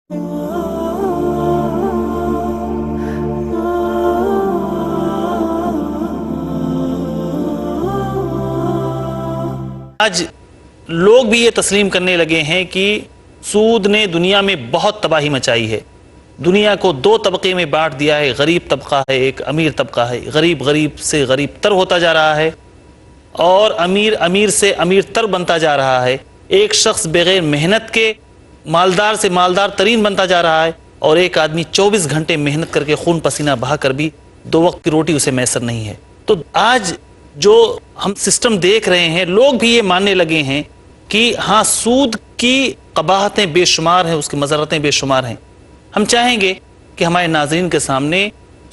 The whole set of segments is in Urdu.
آج لوگ بھی یہ تسلیم کرنے لگے ہیں کہ سود نے دنیا میں بہت تباہی مچائی ہے. دنیا کو دو طبقے میں بانٹ دیا ہے. غریب طبقہ ہے، ایک امیر طبقہ ہے. غریب سے غریب تر ہوتا جا رہا ہے اور امیر سے امیر تر بنتا جا رہا ہے. ایک شخص بغیر محنت کے مالدار سے مالدار ترین بنتا جا رہا ہے اور ایک آدمی 24 گھنٹے محنت کر کے خون پسینہ بہا کر بھی 2 وقت کی روٹی اسے میسر نہیں ہے. تو آج جو ہم سسٹم دیکھ رہے ہیں، لوگ بھی یہ ماننے لگے ہیں کہ ہاں، سود کی قباحتیں بے شمار ہیں، اس کی مضرتیں بے شمار ہیں. ہم چاہیں گے کہ ہمارے ناظرین کے سامنے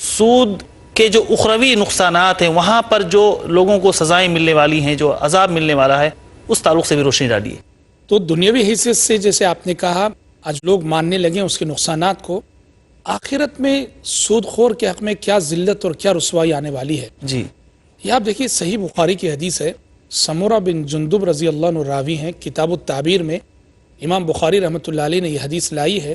سود کے جو اخروی نقصانات ہیں، وہاں پر جو لوگوں کو سزائیں ملنے والی ہیں، جو عذاب ملنے والا ہے، اس تعلق سے بھی روشنی ڈالیے. تو دنیاوی حیثیت سے جیسے آپ نے کہا، آج لوگ ماننے لگے اس کے نقصانات کو. آخرت میں سود خور کے حق میں کیا ذلت اور کیا رسوائی آنے والی ہے. جی، یہ آپ دیکھیے، صحیح بخاری کی حدیث ہے. سمورہ بن جندب رضی اللہ عنہ راوی ہیں. کتاب التعبیر میں امام بخاری رحمۃ اللہ علیہ نے یہ حدیث لائی ہے.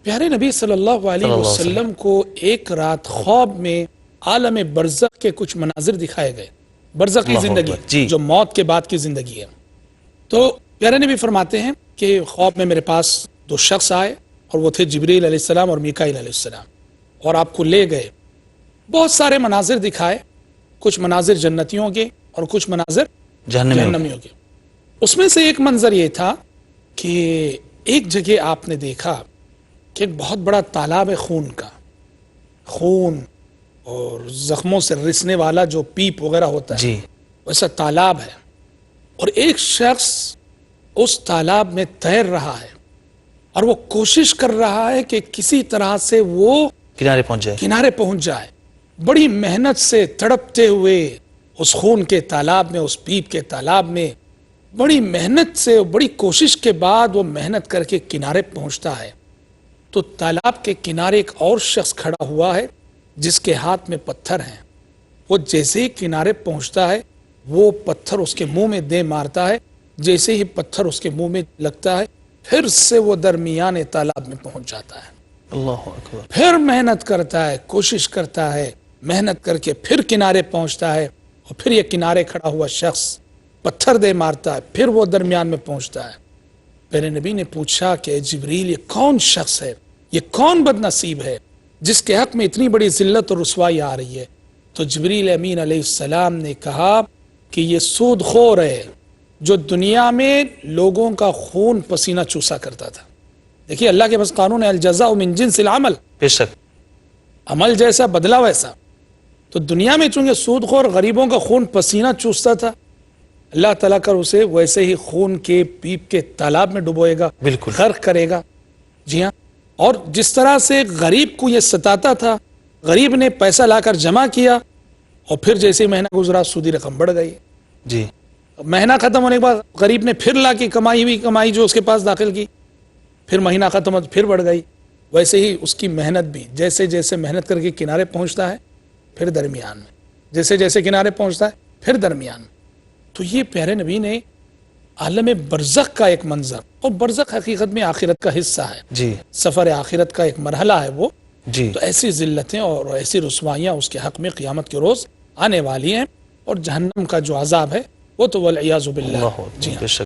پیارے نبی صلی اللہ علیہ وسلم کو ایک رات خواب میں عالم برزخ کے کچھ مناظر دکھائے گئے. برزخ کی زندگی، جو موت کے بعد کی زندگی ہے. تو پیارے نبی فرماتے ہیں کہ خواب میں میرے پاس 2 شخص آئے اور وہ تھے جبریل علیہ السلام اور میکائیل علیہ السلام، اور آپ کو لے گئے. بہت سارے مناظر دکھائے، کچھ مناظر جنتیوں کے اور کچھ مناظر جہنمیوں کے. اس میں سے ایک منظر یہ تھا کہ ایک جگہ آپ نے دیکھا کہ ایک بہت بڑا تالاب ہے خون کا، خون اور زخموں سے رسنے والا جو پیپ وغیرہ ہوتا ہے، جی، ویسا تالاب ہے. اور ایک شخص اس تالاب میں تیر رہا ہے اور وہ کوشش کر رہا ہے کہ کسی طرح سے وہ کنارے پہنچ جائے. بڑی محنت سے تڑپتے ہوئے اس خون کے تالاب میں، اس پیپ کے تالاب میں بڑی محنت سے، بڑی کوشش کے بعد وہ محنت کر کے کنارے پہنچتا ہے. تو تالاب کے کنارے ایک اور شخص کھڑا ہوا ہے جس کے ہاتھ میں پتھر ہیں. وہ جیسے ہی کنارے پہنچتا ہے، وہ پتھر اس کے منہ میں دے مارتا ہے. جیسے ہی پتھر اس کے منہ میں لگتا ہے، پھر سے وہ درمیان تالاب میں پہنچ جاتا ہے. اللہ اکبر. پھر محنت کرتا ہے، کوشش کرتا ہے، محنت کر کے پھر کنارے پہنچتا ہے، اور پھر یہ کنارے کھڑا ہوا شخص پتھر دے مارتا ہے، پھر وہ درمیان میں پہنچتا ہے. میرے نبی نے پوچھا کہ جبریل، یہ کون شخص ہے، یہ کون بد نصیب ہے جس کے حق میں اتنی بڑی ذلت اور رسوائی آ رہی ہے؟ تو جبریل امین علیہ السلام نے کہا کہ یہ سود خور ہے جو دنیا میں لوگوں کا خون پسینہ چوسا کرتا تھا. دیکھیے، اللہ کے بس قانون ہے، الجزاء من جنس العمل، بے شک عمل جیسا بدلہ ویسا. تو دنیا میں چونکہ سود خور غریبوں کا خون پسینہ چوستا تھا، اللہ تعالیٰ کر اسے ویسے ہی خون کے پیپ کے تالاب میں ڈبوئے گا، بالکل غرق کرے گا. جی ہاں. اور جس طرح سے غریب کو یہ ستاتا تھا، غریب نے پیسہ لا کر جمع کیا اور پھر جیسے مہینہ گزرا سودی رقم بڑھ گئی. جی، مہینہ ختم ہونے کے بعد غریب نے پھر لا کے کمائی ہوئی کمائی جو اس کے پاس داخل کی، پھر مہینہ ختم ہو پھر بڑھ گئی. ویسے ہی اس کی محنت بھی، جیسے جیسے محنت کر کے کنارے پہنچتا ہے، پھر درمیان میں، جیسے جیسے کنارے پہنچتا ہے پھر درمیان میں. تو یہ پیارے نبی نے عالم برزخ کا ایک منظر، اور برزخ حقیقت میں آخرت کا حصہ ہے. جی، سفر آخرت کا ایک مرحلہ ہے وہ. جی، تو ایسی ذلتیں اور ایسی رسوائیاں اس کے حق میں قیامت کے روز آنے والی ہیں، اور جہنم کا جو عذاب ہے وہ تو والعیاذ باللہ. اللہ. جی، بے شک.